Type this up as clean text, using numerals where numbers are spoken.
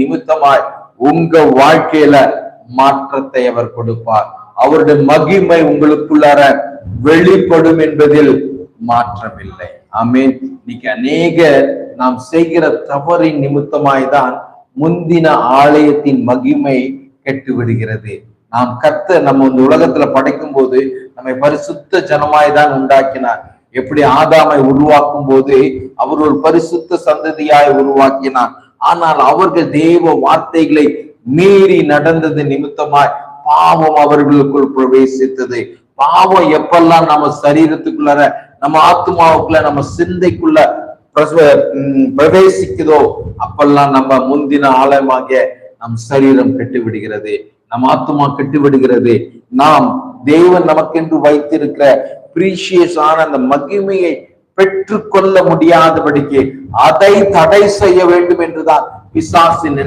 நிமித்தமாய் உங்க வாழ்க்கையில மாற்றத்தை அவர் கொடுப்பார். அவருடைய மகிமை உங்களுக்குள்ளார வெளிப்படும் என்பதில் மாற்றமில்லை. ஆமென். இன்னைக்கு அநேக நாம் செய்கிற தவறின் நிமித்தமாய்தான் முந்தின ஆலயத்தின் மகிமை கெட்டு விடுகிறது. நாம் நம்ம இந்த உலகத்துல படைக்கும் போது நம்மை பரிசுத்த ஜனமாய்தான் உண்டாக்கினார். எப்படி ஆதாமை உருவாக்கும் போது அவர் ஒரு பரிசுத்த சந்ததியாய் உருவாக்கினார். ஆனால் அவர்கள் தேவ வார்த்தைகளை மீறி நடந்தது நிமித்தமாய் பாவம் அவர்களுக்குள் பிரவேசித்தது. பாவம் எப்பெல்லாம் நம்ம சரீரத்துக்குள்ளார, நம்ம ஆத்மாவுக்குள்ள, நம்ம சிந்தைக்குள்ள பிரவேசிக்குதோ அப்பெல்லாம் நம்ம முந்தின ஆலயமாகிய நம் சரீரம் கெட்டு விடுகிறது, நம் ஆத்மா கெட்டு விடுகிறது. நாம் தேவன் நமக்கென்று வைத்திருக்கிற பிரீஷியஸ் ஆன அந்த மகிமையை பெற்றுக்கொள்ள முடியாதபடிக்கு அதை தடை செய்ய வேண்டும் என்றுதான் பிசாசின்